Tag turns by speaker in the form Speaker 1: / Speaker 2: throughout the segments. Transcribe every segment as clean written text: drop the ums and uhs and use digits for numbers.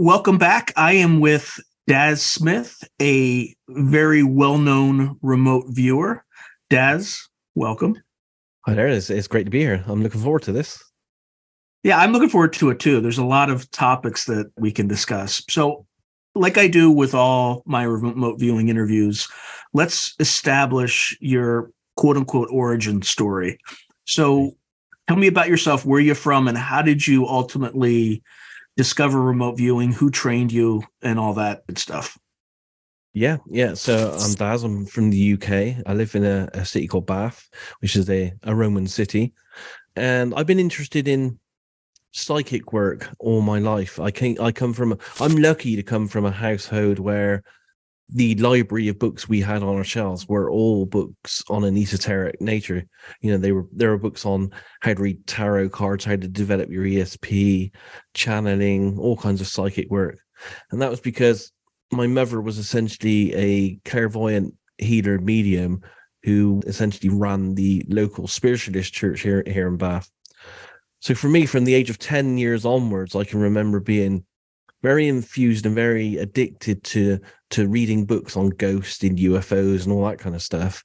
Speaker 1: Welcome back. I am with Daz Smith, a very well-known remote viewer. Daz, welcome.
Speaker 2: Hi there. It's great to be here. I'm looking forward to this.
Speaker 1: Yeah, I'm looking forward to it too. There's a lot of topics that we can discuss. So, like I do with all my remote viewing interviews, let's establish your quote unquote origin story. So, tell me about yourself, where you're from, and how did you ultimately discover remote viewing, who trained you, and all that good stuff.
Speaker 2: Yeah. So I'm Daz. I'm from the UK. I live in a city called Bath, which is a Roman city. And I've been interested in psychic work all my life. I'm lucky to come from a household where the library of books we had on our shelves were all books on an esoteric nature. There were books on how to read tarot cards, how to develop your ESP, channeling, all kinds of psychic work. And that was because my mother was essentially a clairvoyant healer medium who essentially ran the local spiritualist church here in Bath. So for me, from the age of 10 years onwards, I can remember being very infused and very addicted to reading books on ghosts and UFOs and all that kind of stuff.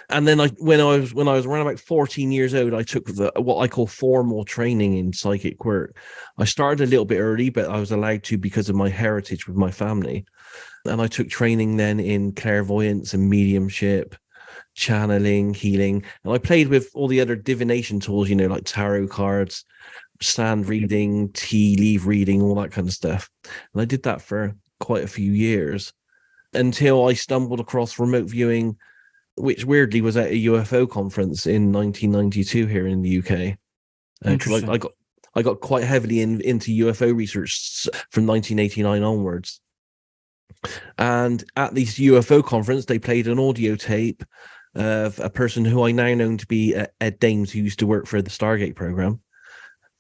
Speaker 2: And then when I was around about 14 years old, I took what I call formal training in psychic work. I started a little bit early, but I was allowed to because of my heritage with my family. And I took training then in clairvoyance and mediumship, channeling, healing. And I played with all the other divination tools, like tarot cards, stand reading, tea leaf reading, all that kind of stuff. And I did that for quite a few years until I stumbled across remote viewing, which weirdly was at a UFO conference in 1992 here in the UK.
Speaker 1: Interesting.
Speaker 2: I got quite heavily into UFO research from 1989 onwards. And at this UFO conference, they played an audio tape of a person who I now know to be Ed Dames, who used to work for the Stargate program.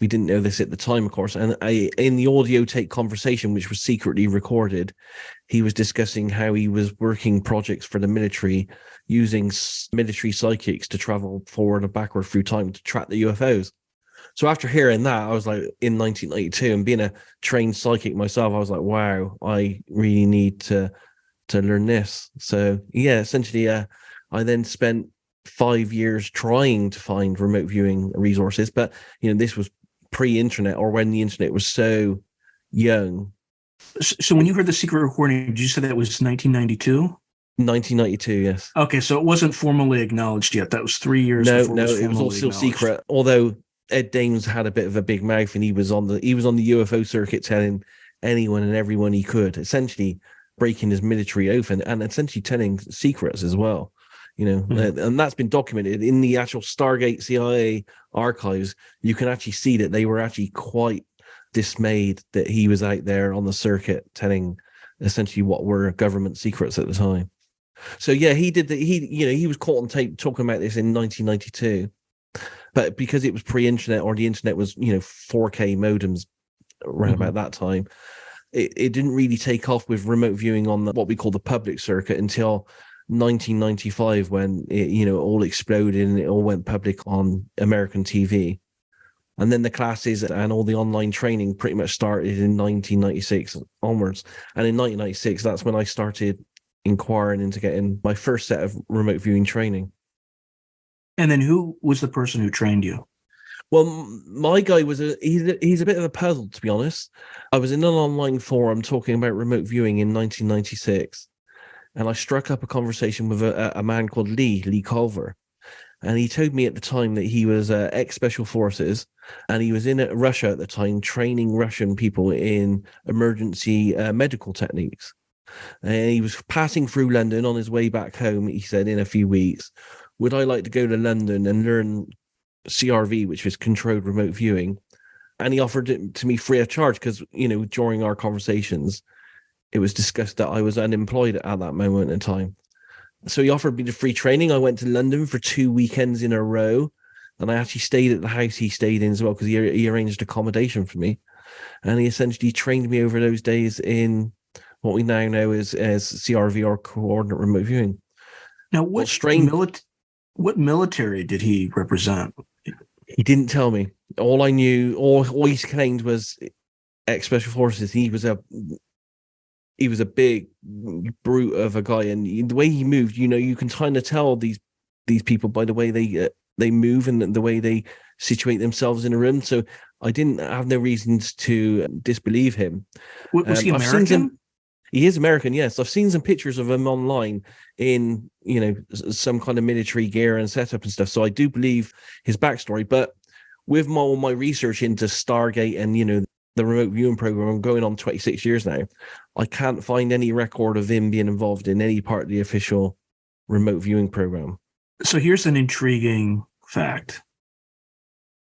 Speaker 2: We didn't know this at the time, of course. And in the audio tape conversation, which was secretly recorded, he was discussing how he was working projects for the military using military psychics to travel forward and backward through time to track the UFOs. So after hearing that, I was like, in 1992, and being a trained psychic myself, I was like, wow, I really need to learn this. So yeah, essentially, I then spent 5 years trying to find remote viewing resources, but this was pre-internet, or when the internet was so young.
Speaker 1: So when you heard the secret recording, did you say that was 1992?
Speaker 2: 1992, yes.
Speaker 1: Okay, so it wasn't formally acknowledged yet. That was 3 years before
Speaker 2: it was all still secret. Although Ed Dames had a bit of a big mouth, and he was on the UFO circuit telling anyone and everyone he could, essentially breaking his military oath and essentially telling secrets as well. And that's been documented in the actual Stargate CIA archives. You can actually see that they were actually quite dismayed that he was out there on the circuit telling essentially what were government secrets at the time. So yeah, he was caught on tape talking about this in 1992, but because it was pre-internet, or the internet was 4K modems around about that time, it didn't really take off with remote viewing on what we call the public circuit until 1995, when it all exploded and it all went public on American TV. And then the classes and all the online training pretty much started in 1996 onwards. And in 1996, that's when I started inquiring into getting my first set of remote viewing training.
Speaker 1: And then who was the person who trained you?
Speaker 2: Well, my guy was he's a bit of a puzzle, to be honest. I was in an online forum talking about remote viewing in 1996. And I struck up a conversation with a man called Leigh Culver. And he told me at the time that he was ex-special forces, and he was in Russia at the time training Russian people in emergency medical techniques. And he was passing through London on his way back home, he said, in a few weeks. Would I like to go to London and learn CRV, which was controlled remote viewing? And he offered it to me free of charge because, during our conversations, it was discussed that I was unemployed at that moment in time. So he offered me the free training. I went to London for 2 weekends in a row, and I actually stayed at the house he stayed in as well, because he arranged accommodation for me. And he essentially trained me over those days in what we now know as CRV, or coordinate remote viewing.
Speaker 1: Now, what military did he represent?
Speaker 2: He didn't tell me. All I knew, all he claimed was ex-special forces. He was a big brute of a guy, and the way he moved, you can kind of tell these people by the way they move and the way they situate themselves in a room. So I didn't have no reasons to disbelieve him.
Speaker 1: Was he
Speaker 2: I've seen
Speaker 1: American?
Speaker 2: he is American, yes. I've seen some pictures of him online in, some kind of military gear and setup and stuff. So I do believe his backstory. But with my research into Stargate and, the remote viewing program going on 26 years now, I can't find any record of him being involved in any part of the official remote viewing program.
Speaker 1: So here's an intriguing fact.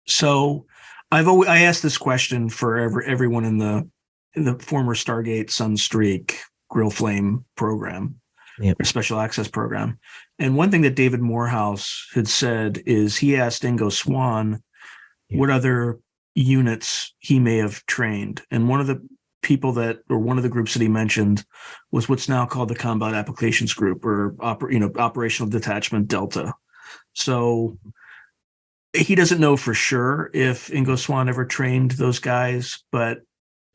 Speaker 1: So I asked this question for everyone in the former Stargate Sunstreak Grill Flame program, or special access program. And one thing that David Morehouse had said is he asked Ingo Swann what other units he may have trained. And one of the groups that he mentioned was what's now called the Combat Applications Group, or Operational Detachment Delta. So he doesn't know for sure if Ingo Swann ever trained those guys, but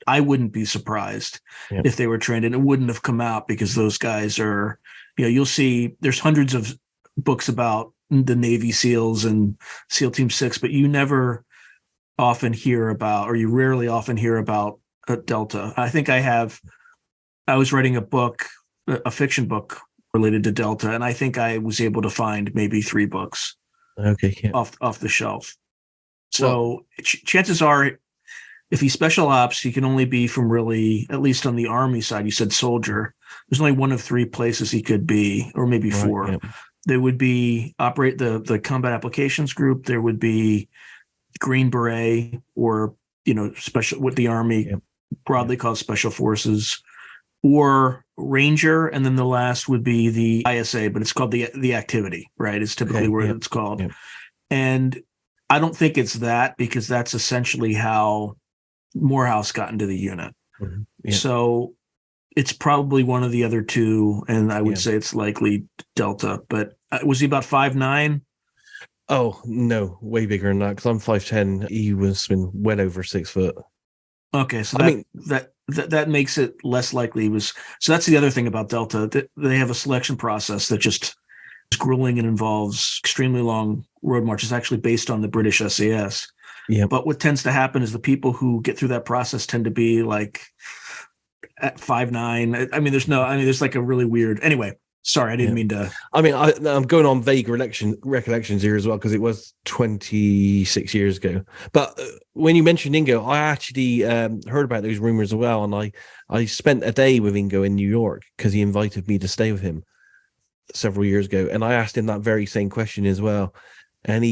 Speaker 1: I wouldn't be surprised if they were trained, and it wouldn't have come out because those guys are, you'll see there's hundreds of books about the Navy SEALs and SEAL Team 6, but you rarely often hear about Delta. I think I was writing a fiction book related to Delta, and I think I was able to find maybe 3 books off the shelf. So chances are, if he's special ops, he can only be from really, at least on the Army side, you said soldier. There's only one of 3 places he could be, or maybe 4. Right, There would be the Combat Applications Group. There would be Green Beret, or, special, what the Army broadly calls Special Forces, or Ranger. And then the last would be the ISA, but it's called the activity, right? It's typically it's called. Yep. And I don't think it's that, because that's essentially how Morehouse got into the unit. Mm-hmm. Yeah. So it's probably one of the other 2, and I would say it's likely Delta. But was he about 5'9"?
Speaker 2: Oh no, way bigger than that, because I'm 5'10". He was been well over 6 foot.
Speaker 1: Okay, so that makes it less likely. So that's the other thing about Delta. They have a selection process that just is grueling and involves extremely long road marches. Actually based on the British SAS. Yeah. But what tends to happen is the people who get through that process tend to be like at 5'9". There's like a really weird. Anyway, sorry, I didn't mean to.
Speaker 2: I'm going on vague recollections here as well, because it was 26 years ago. But when you mentioned Ingo, I actually heard about those rumors as well, and I spent a day with Ingo in New York because he invited me to stay with him several years ago, and I asked him that very same question as well. And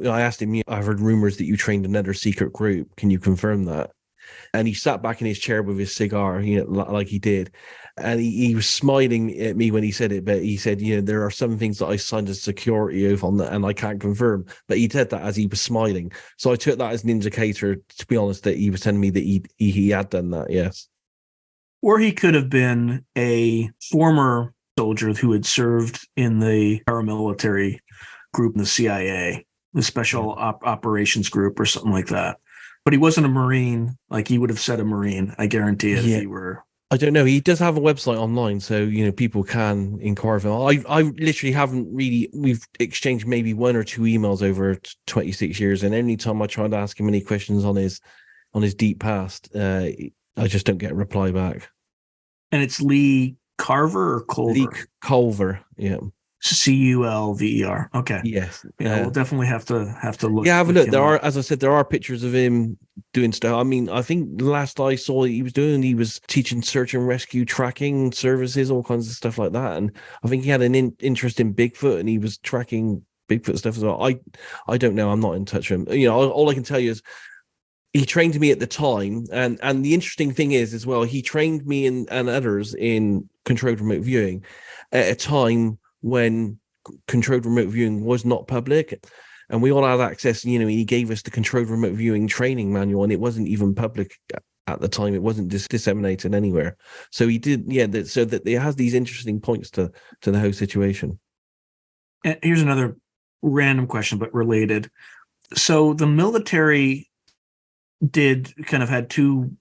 Speaker 2: I asked him, I've heard rumors that you trained another secret group. Can you confirm that? And he sat back in his chair with his cigar, like he did. And he was smiling at me when he said it, but he said, there are some things that I signed a security oath on that, and I can't confirm. But he said that as he was smiling. So I took that as an indicator, to be honest, that he was telling me that he had done that, yes.
Speaker 1: Or he could have been a former soldier who had served in the paramilitary group in the CIA, the Special Operations Group, or something like that. But he wasn't a Marine. Like, he would have said a Marine, I guarantee it, if he were.
Speaker 2: I don't know. He does have a website online, so people can inquire of him. I literally haven't really. We've exchanged maybe 1 or 2 emails over 26 years, and any time I try to ask him any questions on his deep past, I just don't get a reply back.
Speaker 1: And it's Leigh Carver or Culver?
Speaker 2: Leigh Culver, yeah.
Speaker 1: Culver. Okay.
Speaker 2: Yes.
Speaker 1: Yeah, we'll definitely have to look.
Speaker 2: Yeah, have a look. As I said, there are pictures of him doing stuff. I think the last I saw he was teaching search and rescue tracking services, all kinds of stuff like that. And I think he had an interest in Bigfoot, and he was tracking Bigfoot stuff as well. I don't know. I'm not in touch with him. All I can tell you is he trained me at the time. And the interesting thing is as well, he trained me and others in controlled remote viewing at a time when controlled remote viewing was not public, and we all had access. He gave us the controlled remote viewing training manual, and it wasn't even public at the time. It wasn't disseminated anywhere. So he did, so that it has these interesting points to the whole situation.
Speaker 1: And here's another random question, but related. So the military had 2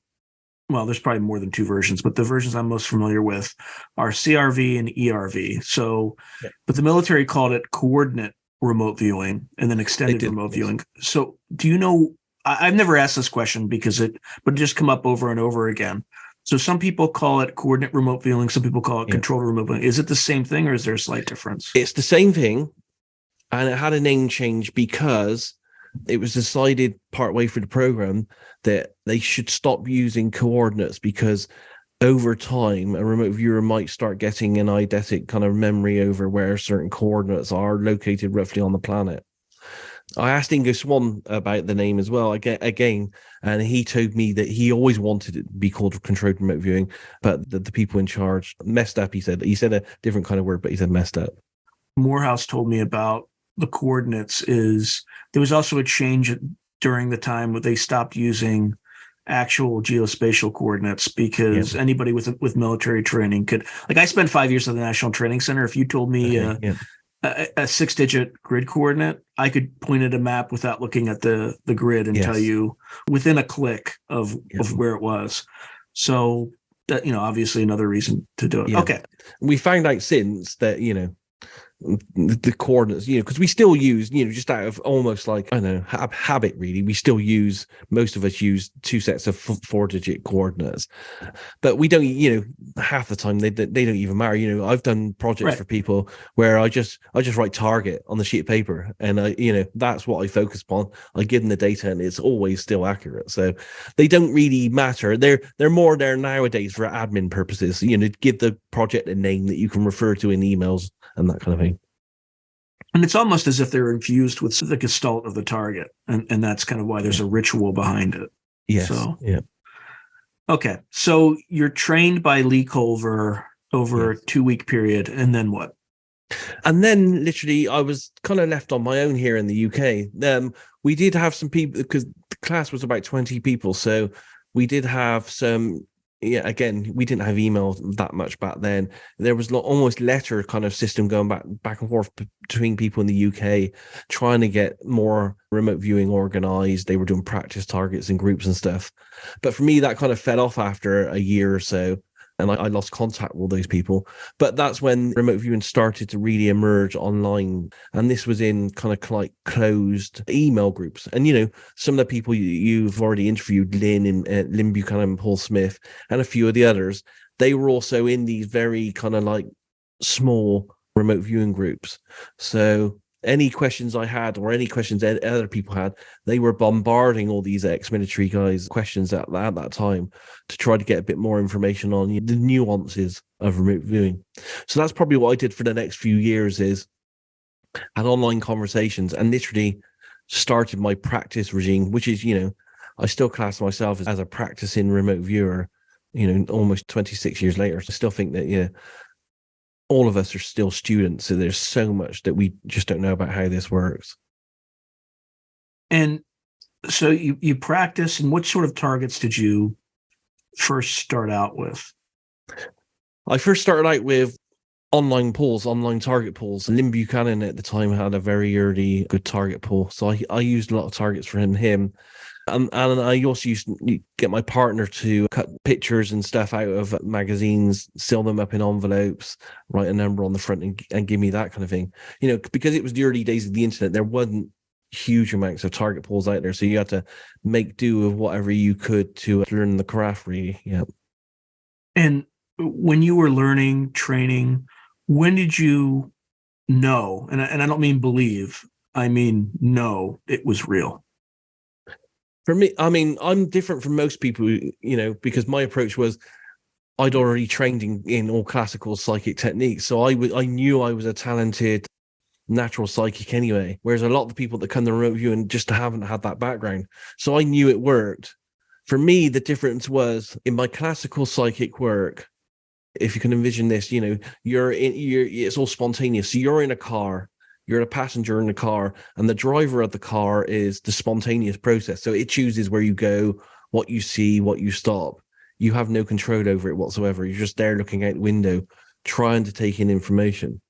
Speaker 1: well, there's probably more than two versions, but the versions I'm most familiar with are CRV and ERV. So,
Speaker 2: Yeah.
Speaker 1: but the military called it coordinate remote viewing and then extended
Speaker 2: did,
Speaker 1: remote
Speaker 2: yes.
Speaker 1: viewing. So, do you know? I've never asked this question but it just come up over and over again. So, some people call it coordinate remote viewing. Some people call it controlled remote viewing. Is it the same thing, or is there a slight difference?
Speaker 2: It's the same thing, and it had a name change because it was decided partway through the program that they should stop using coordinates, because over time a remote viewer might start getting an eidetic kind of memory over where certain coordinates are located roughly on the planet. I asked Ingo Swan about the name as well again, and he told me that he always wanted it to be called controlled remote viewing, but the people in charge messed up. He said a different kind of word, but he said messed up.
Speaker 1: Morehouse told me about the coordinates is there was also a change during the time where they stopped using actual geospatial coordinates, because anybody with military training could, like, I spent 5 years at the National Training Center. If you told me a 6-digit grid coordinate, I could point at a map without looking at the grid and tell you within a click of where it was. So that, obviously another reason to do it.
Speaker 2: Yeah.
Speaker 1: Okay.
Speaker 2: We found out since that, the coordinates, because we still use, just out of almost like, I don't know, habit really, most of us use two sets of 4-digit coordinates, but we don't, half the time they don't even matter. I've done projects for people where I just write target on the sheet of paper, and that's what I focus upon. I give them the data and it's always still accurate. So they don't really matter. They're more there nowadays for admin purposes, give the project a name that you can refer to in emails and that kind of thing.
Speaker 1: And it's almost as if they're infused with the gestalt of the target. And that's kind of why there's a ritual behind it.
Speaker 2: Yes.
Speaker 1: So,
Speaker 2: yeah.
Speaker 1: Okay. So you're trained by Leigh Culver over a 2-week period. And then what?
Speaker 2: And then literally I was kind of left on my own here in the UK. We did have some people, because the class was about 20 people. So we did have some, again, we didn't have email that much back then. There was almost letter kind of system going back and forth between people in the UK, trying to get more remote viewing organized. They were doing practice targets and groups and stuff. But for me, that kind of fell off after a year or so, and I lost contact with all those people. But that's when remote viewing started to really emerge online. And this was in kind of like closed email groups. And, some of the people you've already interviewed, Lynn Buchanan, Paul Smith, and a few of the others, they were also in these very kind of like small remote viewing groups. So any questions I had, or any questions other people had, they were bombarding all these ex-military guys questions at that time to try to get a bit more information on the nuances of remote viewing. So that's probably what I did for the next few years, is had online conversations and literally started my practice regime, which is, I still class myself as a practicing remote viewer, almost 26 years later. I still think that, all of us are still students, so there's so much that we just don't know about how this works.
Speaker 1: And so you practice, and what sort of targets did you first start out with?
Speaker 2: I first started out with online target pools. Lynn Buchanan at the time had a very early good target pool, so I used a lot of targets for him. And I also used to get my partner to cut pictures and stuff out of magazines, seal them up in envelopes, write a number on the front, and give me that kind of thing. Because it was the early days of the internet, there wasn't huge amounts of target pools out there. So you had to make do with whatever you could to learn the craft, really. Yeah.
Speaker 1: And when you were learning, training, when did you know, and I don't mean believe, I mean know it was real?
Speaker 2: For me, I mean, I'm different from most people, because my approach was I'd already trained in all classical psychic techniques. So I knew I was a talented natural psychic anyway, whereas a lot of the people that come to remote viewing just haven't had that background. So I knew it worked. For me, the difference was in my classical psychic work, if you can envision this, it's all spontaneous. So you're in a car. You're a passenger in the car, and the driver of the car is the spontaneous process. So it chooses where you go, what you see, what you stop. You have no control over it whatsoever. You're just there looking out the window, trying to take in information.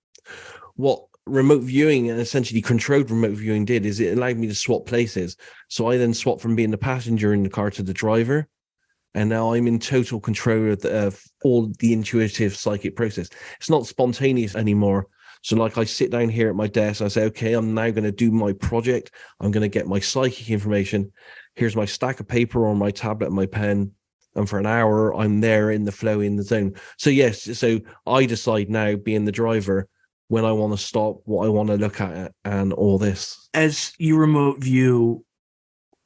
Speaker 2: What remote viewing, and essentially controlled remote viewing, did is it allowed me to swap places. So I then swapped from being the passenger in the car to the driver. And now I'm in total control of all the intuitive psychic process. It's not spontaneous anymore. So like I sit down here at my desk, I say, okay, I'm now going to do my project. I'm going to get my psychic information. Here's my stack of paper or my tablet and my pen. And for an hour, I'm there in the flow, in the zone. So yes, so I decide now, being the driver, when I want to stop, what I want to look at, and all this.
Speaker 1: As you remote view,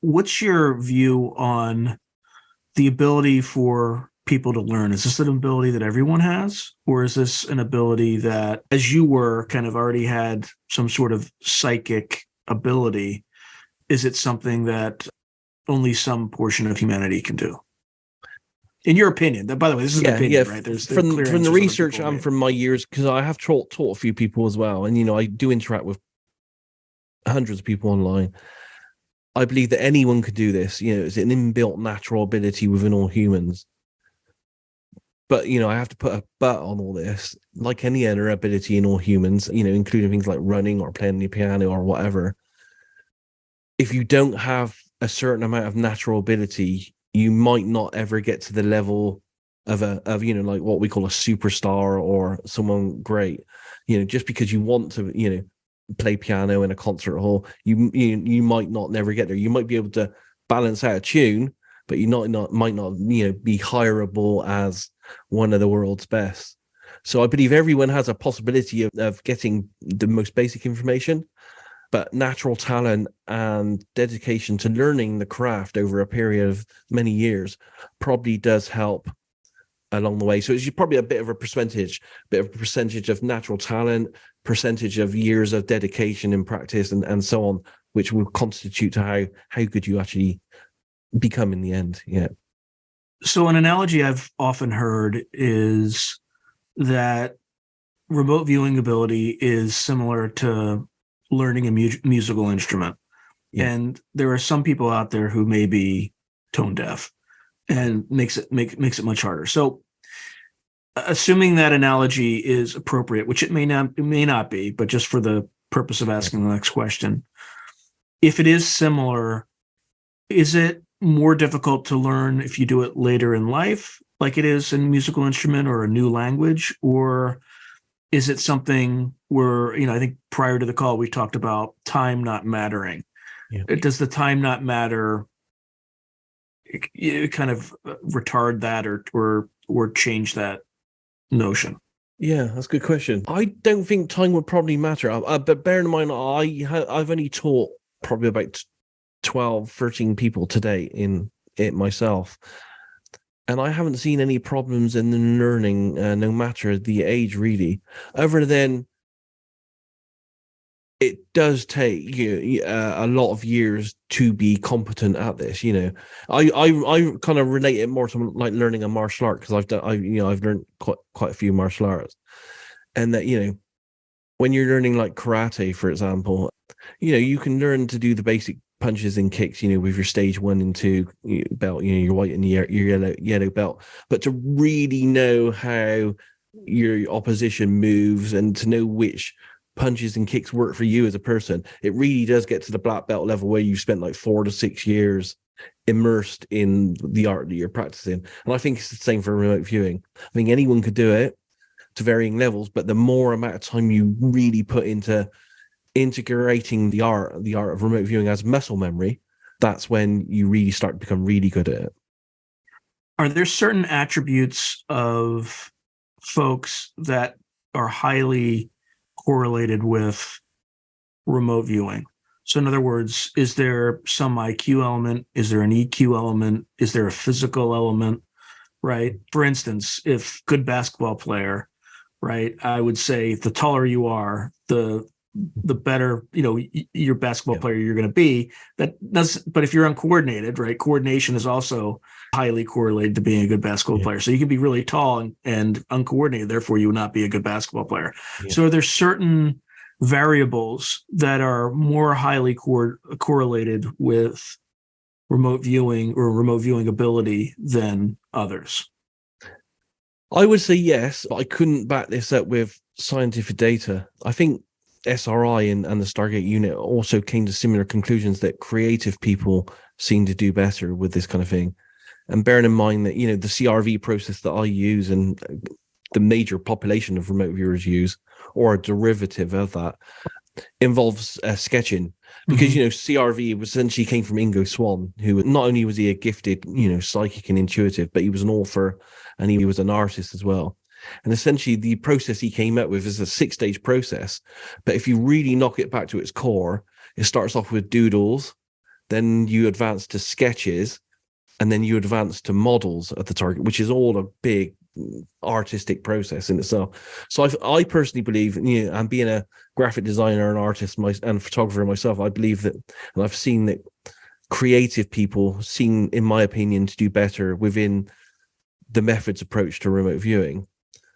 Speaker 1: what's your view on the ability for people to learn? Is this an ability that everyone has? Or is this an ability that, as you were, kind of already had some sort of psychic ability? Is it something that only some portion of humanity can do? In your opinion, that, by the way, this is an opinion, right?
Speaker 2: From the research and from my years, because I have taught a few people as well, and I do interact with hundreds of people online. I believe that anyone could do this. It's an inbuilt natural ability within all humans. But I have to put a but on all this. Like any other ability in all humans, including things like running or playing the piano or whatever. If you don't have a certain amount of natural ability, you might not ever get to the level of like what we call a superstar or someone great. Just because you want to play piano in a concert hall, you might not never get there. You might be able to balance out a tune, but you might not be hireable as one of the world's best. So I believe everyone has a possibility of getting the most basic information. But natural talent and dedication to learning the craft over a period of many years probably does help along the way. So it's probably a bit of a percentage of natural talent, percentage of years of dedication and practice and so on, which will constitute to how good you actually become in the end. Yeah.
Speaker 1: So an analogy I've often heard is that remote viewing ability is similar to learning a musical instrument. Yeah. And there are some people out there who may be tone deaf, and makes it much harder. So assuming that analogy is appropriate, which it may not be, but just for the purpose of asking the next question, if it is similar, is it more difficult to learn if you do it later in life, like it is in a musical instrument or a new language? Or is it something where, I think prior to the call, we talked about time not mattering. Yeah. Does the time not matter kind of retard that or change that notion?
Speaker 2: Yeah, that's a good question. I don't think time would probably matter. But bear in mind, I've only taught probably about 12, 13 people today in it myself. And I haven't seen any problems in the learning, no matter the age, really, other than it does take a lot of years to be competent at this. I kind of relate it more to like learning a martial art, because I've learned quite a few martial arts, and that when you're learning like karate, for example, you can learn to do the basic punches and kicks, with your stage 1 and 2 belt, your white and your yellow belt. But to really know how your opposition moves and to know which punches and kicks work for you as a person, it really does get to the black belt level where you've spent like 4 to 6 years immersed in the art that you're practicing. And I think it's the same for remote viewing. I think anyone could do it to varying levels, but the more amount of time you really put into integrating the art of remote viewing as muscle memory, that's when you really start to become really good at it.
Speaker 1: Are there certain attributes of folks that are highly correlated with remote viewing? So in other words, is there some IQ element? Is there an EQ element? Is there a physical element, right? For instance, if good basketball player, right, I would say the taller you are, the better, your basketball player you're going to be. But if you're uncoordinated, right, coordination is also highly correlated to being a good basketball player. So you can be really tall and uncoordinated, therefore you would not be a good basketball player. Yeah. So are there certain variables that are more highly correlated with remote viewing or remote viewing ability than others?
Speaker 2: I would say yes, but I couldn't back this up with scientific data. I think SRI and the Stargate unit also came to similar conclusions that creative people seem to do better with this kind of thing. And bearing in mind that, the CRV process that I use and the major population of remote viewers use, or a derivative of that, involves sketching. Because, CRV essentially came from Ingo Swann, who not only was he a gifted, psychic and intuitive, but he was an author and he was an artist as well. And essentially the process he came up with is a 6-stage process. But if you really knock it back to its core, it starts off with doodles, then you advance to sketches, and then you advance to models at the target, which is all a big artistic process in itself. So I personally believe, and being a graphic designer and artist and photographer myself, I believe that, and I've seen that creative people seem, in my opinion, to do better within the methods approach to remote viewing.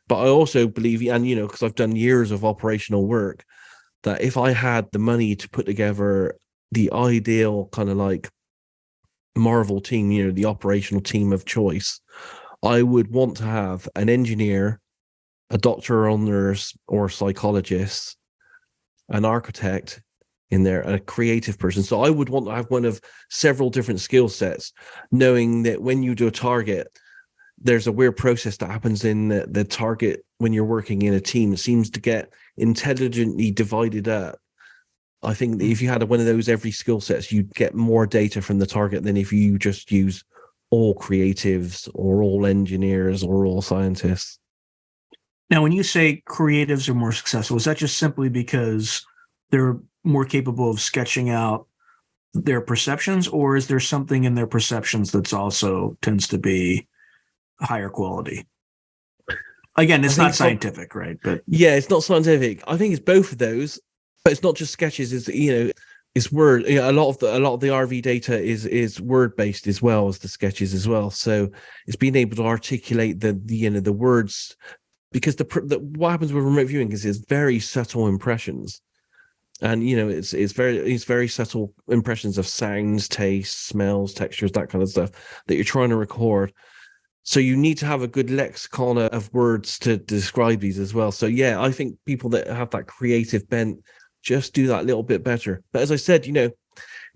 Speaker 2: But I also believe, and because I've done years of operational work, that if I had the money to put together the ideal kind of like Marvel team, the operational team of choice, I would want to have an engineer, a doctor or nurse or psychologist, an architect in there, and a creative person. So I would want to have one of several different skill sets, knowing that when you do a target, there's a weird process that happens in the target when you're working in a team. It seems to get intelligently divided up. I think that if you had one of those every skill sets, you'd get more data from the target than if you just use all creatives or all engineers or all scientists.
Speaker 1: Now, when you say creatives are more successful, is that just simply because they're more capable of sketching out their perceptions, or is there something in their perceptions that's also tends to be higher quality? Again, it's not scientific, right? But
Speaker 2: yeah, it's not scientific. I think it's both of those, but it's not just sketches. It's word. A lot of the RV data is word based as well as the sketches as well. So it's being able to articulate the words, because what happens with remote viewing is it's very subtle impressions, and it's very subtle impressions of sounds, tastes, smells, textures, that kind of stuff that you're trying to record. So you need to have a good lexicon of words to describe these as well. So yeah, I think people that have that creative bent just do that little bit better. But as I said,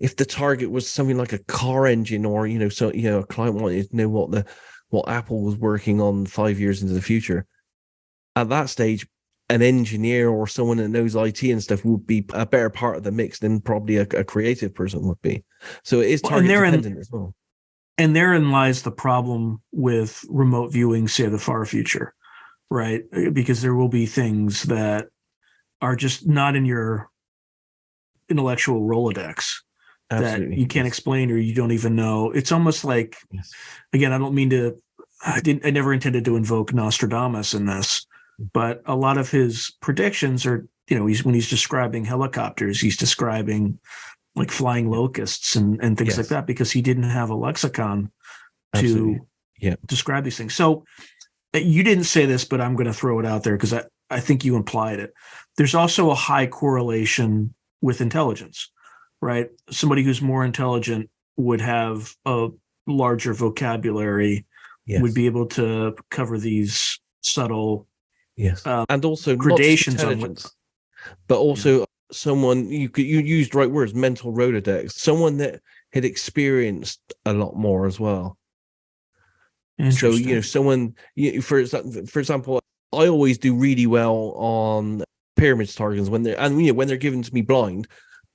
Speaker 2: if the target was something like a car engine, or a client wanted to know what Apple was working on 5 years into the future, at that stage, an engineer or someone that knows IT and stuff would be a better part of the mix than probably a creative person would be. So it is target dependent as well.
Speaker 1: And therein lies the problem with remote viewing, say, the far future, right? Because there will be things that are just not in your intellectual Rolodex. Absolutely. That you can't explain, or you don't even know. It's almost like, again, I don't mean to, I never intended to invoke Nostradamus in this, but a lot of his predictions are, when he's describing helicopters, he's describing like flying locusts and things like that, because he didn't have a lexicon to describe these things. So you didn't say this, but I'm going to throw it out there because I think you implied it. There's also a high correlation with intelligence, right? Somebody who's more intelligent would have a larger vocabulary, would be able to cover these subtle
Speaker 2: and also
Speaker 1: gradations
Speaker 2: not just intelligence, but also someone, you used the right words, mental Rolodex, someone that had experienced a lot more as well. So someone, for example, I always do really well on pyramids targets when they're given to me blind,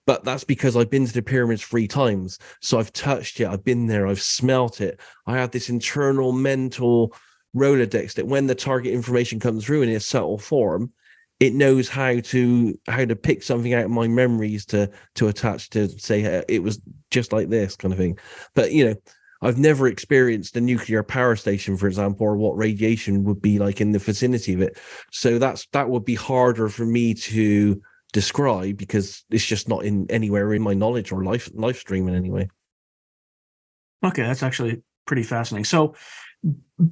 Speaker 2: but that's because I've been to the pyramids 3 times, so I've touched it, I've been there, I've smelt it. I have this internal mental Rolodex that when the target information comes through in a subtle form, it knows how to pick something out of my memories to attach to say it was just like this kind of thing. But I've never experienced a nuclear power station, for example, or what radiation would be like in the vicinity of it. So that would be harder for me to describe because it's just not in anywhere in my knowledge or life stream in any way.
Speaker 1: Okay, that's actually pretty fascinating. So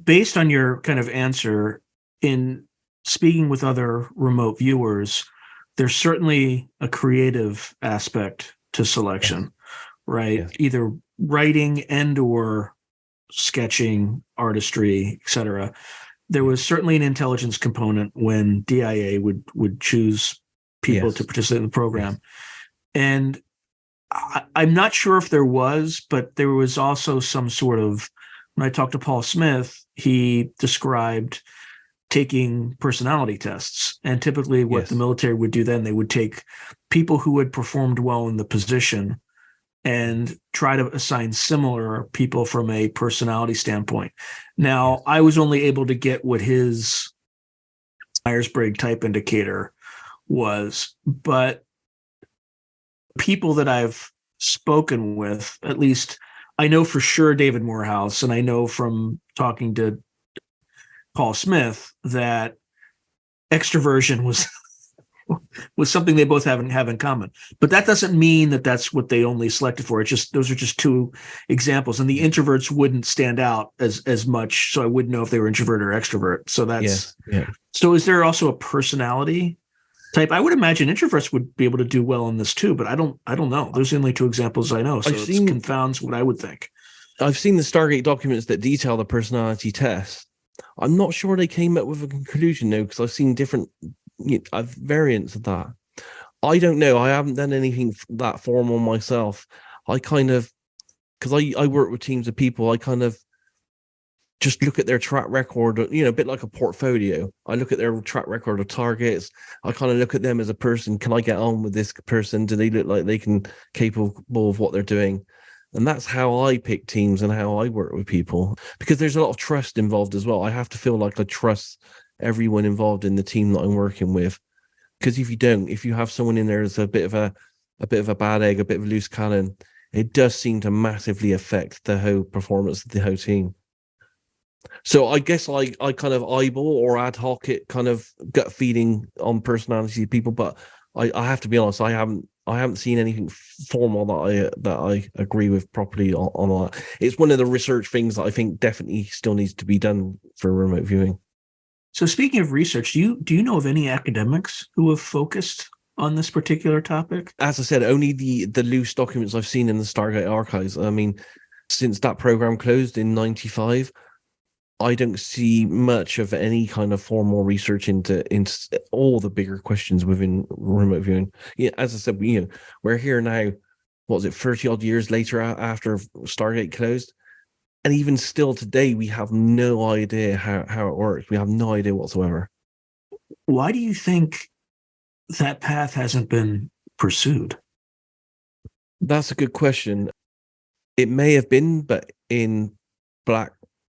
Speaker 1: based on your kind of answer, in speaking with other remote viewers, there's certainly a creative aspect to selection, right? Yes. Either writing and or sketching, artistry, etc. There was certainly an intelligence component when DIA would choose people to participate in the program. And I'm not sure if there was, but there was also some sort of when I talked to Paul Smith, he described taking personality tests. And typically what the military would do then, they would take people who had performed well in the position and try to assign similar people from a personality standpoint. Now, I was only able to get what his Myers-Briggs type indicator was, but people that I've spoken with, at least I know for sure David Morehouse, and I know from talking to Paul Smith that extroversion was something they both have in common. But that doesn't mean that that's what they only selected for. It's just those are just two examples, and the introverts wouldn't stand out as much, so I wouldn't know if they were introvert or extrovert. So that's So is there also a personality type? I would imagine introverts would be able to do well in this too, but I don't know. Those are the only two examples I know, so it confounds what I would think.
Speaker 2: I've seen the Stargate documents that detail the personality test. I'm not sure they came up with a conclusion though, because I've seen different variants of that. I don't know. I haven't done anything that formal myself. I kind of, because I work with teams of people, I kind of just look at their track record, a bit like a portfolio. I look at their track record of targets. I kind of look at them as a person. Can I get on with this person? Do they look like they can capable of what they're doing? And that's how I pick teams and how I work with people, because there's a lot of trust involved as well. I have to feel like I trust everyone involved in the team that I'm working with. Because if you have someone in there as a bit of a bad egg, a bit of a loose cannon, it does seem to massively affect the whole performance of the whole team. So I guess I kind of eyeball or ad hoc it, kind of gut feeding on personality of people, but I have to be honest, I haven't seen anything formal that I agree with properly on that. It's one of the research things that I think definitely still needs to be done for remote viewing.
Speaker 1: So speaking of research, do you know of any academics who have focused on this particular topic?
Speaker 2: As I said, only the loose documents I've seen in the Stargate archives. I mean, since that program closed in '95, I don't see much of any kind of formal research into all the bigger questions within remote viewing. Yeah, as I said, we're here now. What was it, 30 odd years later after Stargate closed? And even still today, we have no idea how it works. We have no idea whatsoever.
Speaker 1: Why do you think that path hasn't been pursued?
Speaker 2: That's a good question. It may have been, but in black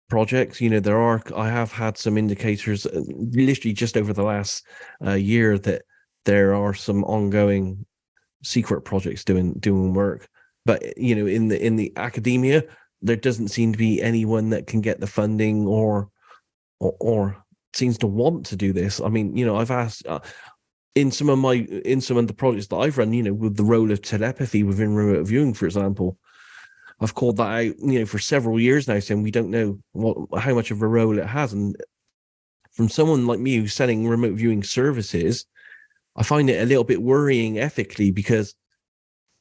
Speaker 2: projects, I have had some indicators literally just over the last year that there are some ongoing secret projects doing work. But in the academia, there doesn't seem to be anyone that can get the funding or seems to want to do this. I mean, I've asked in some of the projects that I've run, with the role of telepathy within remote viewing, for example, I've called that out, for several years now, saying we don't know how much of a role it has. And from someone like me who's selling remote viewing services, I find it a little bit worrying ethically, because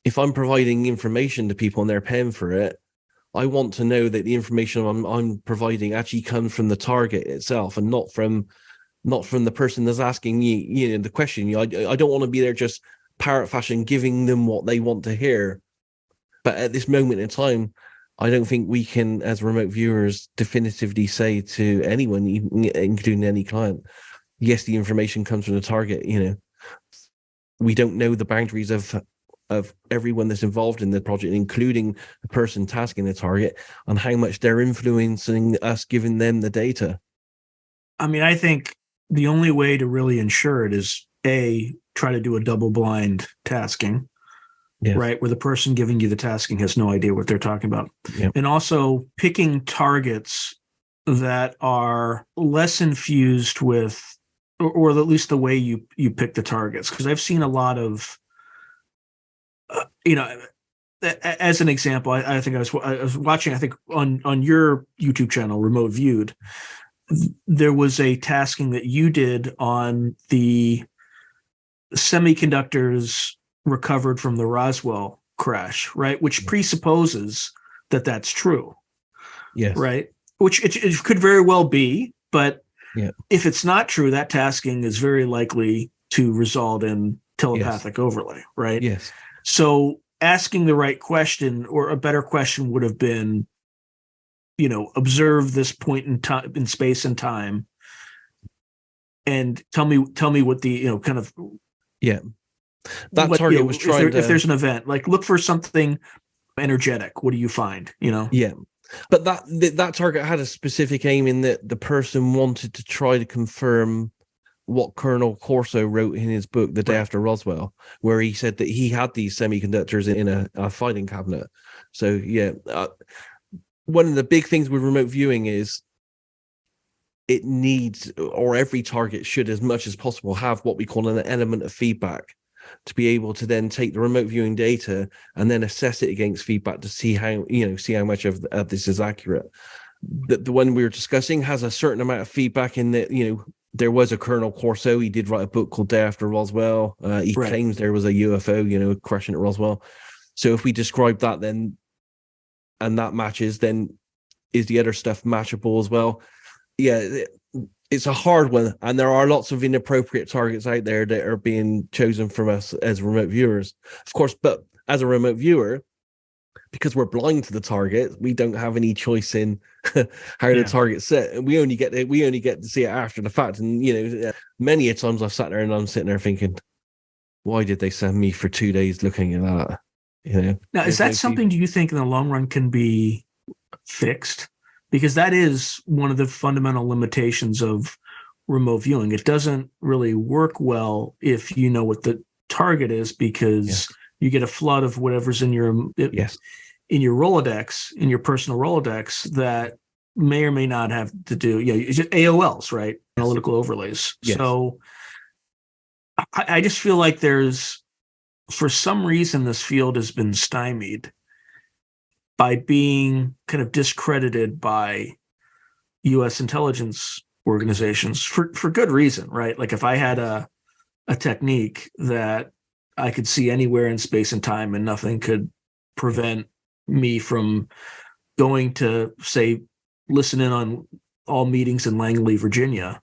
Speaker 2: if I'm providing information to people and they're paying for it, I want to know that the information I'm providing actually comes from the target itself and not from the person that's asking me, the question. I don't want to be there just parrot fashion giving them what they want to hear. But at this moment in time, I don't think we can, as remote viewers, definitively say to anyone, including any client, yes, the information comes from the target. We don't know the boundaries of everyone that's involved in the project, including the person tasking the target, and how much they're influencing us giving them the data.
Speaker 1: I mean, I think the only way to really ensure it is try to do a double-blind tasking. Yes. Right, where the person giving you the tasking has no idea what they're talking about. Yep. And also picking targets that are less infused with, or at least the way you pick the targets. Because I've seen a lot of, as an example, I think I was watching, I think on your YouTube channel, Remote Viewed, there was a tasking that you did on the semiconductors recovered from the Roswell crash, right? Which presupposes that that's true.
Speaker 2: Yes.
Speaker 1: Right? Which it could very well be, but if it's not true, that tasking is very likely to result in telepathic overlay, right?
Speaker 2: Yes.
Speaker 1: So asking the right question, or a better question would have been, observe this point in time, in space and time, and tell me what the kind of
Speaker 2: that target was trying to.
Speaker 1: If there's an event, like look for something energetic, what do you find?
Speaker 2: Yeah, but that target had a specific aim in that the person wanted to try to confirm what Colonel Corso wrote in his book The Day After Roswell, where he said that he had these semiconductors in a filing cabinet. So one of the big things with remote viewing is it needs, or every target should, as much as possible, have what we call an element of feedback, to be able to then take the remote viewing data and then assess it against feedback to see how much of this is accurate. The one we were discussing has a certain amount of feedback in that, there was a Colonel Corso. He did write a book called Day After Roswell. He claims there was a UFO, crashing at Roswell. So if we describe that then, and that matches, then is the other stuff matchable as well? Yeah, it's a hard one, and there are lots of inappropriate targets out there that are being chosen from us as remote viewers, of course. But as a remote viewer, because we're blind to the target, we don't have any choice in how the target's set. We only get to see it after the fact. And many a times I've sat there and I'm sitting there thinking, why did they send me for 2 days looking at that?
Speaker 1: Now, is that something, do you think, in the long run can be fixed? Because that is one of the fundamental limitations of remote viewing. It doesn't really work well if you know what the target is, because you get a flood of whatever's in your in your Rolodex, in your personal Rolodex, that may or may not have to do, it's just AOLs, right? Analytical overlays.
Speaker 2: Yes.
Speaker 1: So I just feel like for some reason, this field has been stymied by being kind of discredited by U.S. intelligence organizations for good reason, right? Like if I had a technique that I could see anywhere in space and time and nothing could prevent me from going to, say, listen in on all meetings in Langley, Virginia,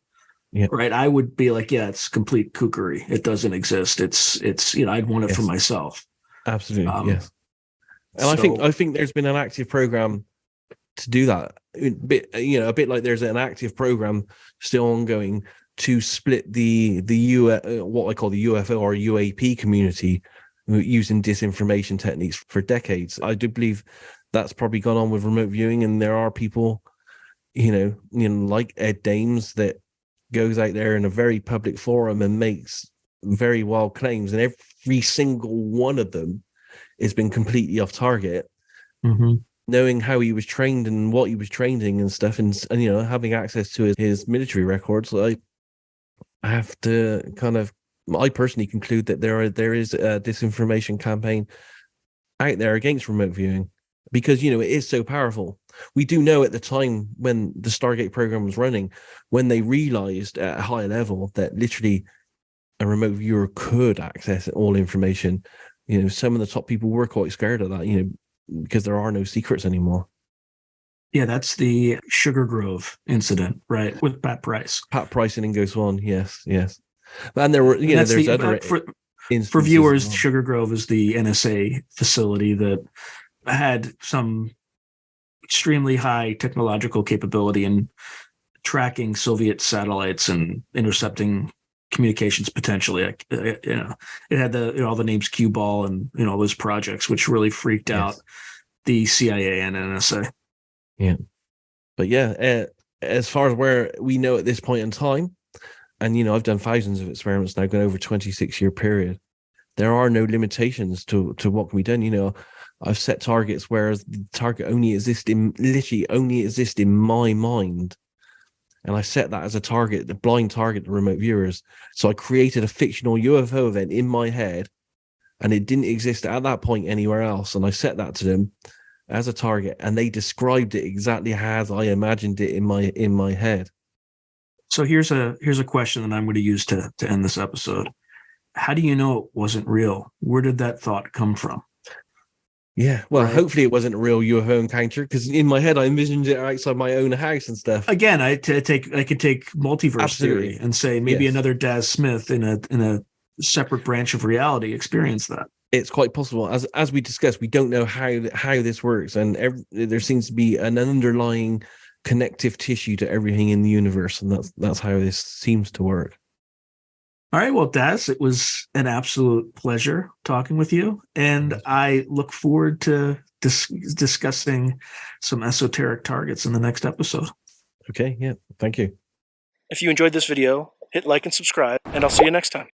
Speaker 1: right? I would be like, it's complete kookery. It doesn't exist. It's I'd want it for myself.
Speaker 2: Absolutely, yes. And I think there's been an active program to do that. A bit like there's an active program still ongoing to split the what I call the UFO or UAP community using disinformation techniques for decades. I do believe that's probably gone on with remote viewing, and there are people, like Ed Dames, that goes out there in a very public forum and makes very wild claims, and every single one of them has been completely off target.
Speaker 1: Mm-hmm.
Speaker 2: Knowing how he was trained and what he was training and stuff, and having access to his military records, I have to I personally conclude that there is a disinformation campaign out there against remote viewing, because it is so powerful. We do know at the time when the Stargate program was running, when they realized at a high level that literally a remote viewer could access all information, some of the top people were quite scared of that, because there are no secrets anymore.
Speaker 1: Yeah, that's the Sugar Grove incident, right? With Pat Price.
Speaker 2: Pat Price and Ingo Swann, yes. And there were, there's other
Speaker 1: for viewers, well. Sugar Grove is the NSA facility that had some extremely high technological capability in tracking Soviet satellites and intercepting communications potentially. It had all the names Q Ball and all those projects, which really freaked out the CIA and NSA.
Speaker 2: Yeah, but as far as where we know at this point in time, and I've done thousands of experiments now, going over a 26-year period, there are no limitations to what can be done. I've set targets where the target literally only exists in my mind. And I set that as a target, the blind target to remote viewers. So I created a fictional UFO event in my head, and it didn't exist at that point anywhere else. And I set that to them as a target, and they described it exactly as I imagined it in my head.
Speaker 1: So here's a question that I'm going to use to end this episode. How do you know it wasn't real? Where did that thought come from?
Speaker 2: Yeah, well, hopefully it wasn't a real UFO encounter, because in my head I envisioned it outside my own house and stuff.
Speaker 1: Again, I could take multiverse theory and say maybe another Daz Smith in a separate branch of reality experienced that.
Speaker 2: it's quite possible. As we discussed, we don't know how this works, and there seems to be an underlying connective tissue to everything in the universe, and that's how this seems to work.
Speaker 1: All right, well, Daz, it was an absolute pleasure talking with you, and I look forward to discussing some esoteric targets in the next episode.
Speaker 2: Okay, yeah, thank you.
Speaker 3: If you enjoyed this video, hit like and subscribe, and I'll see you next time.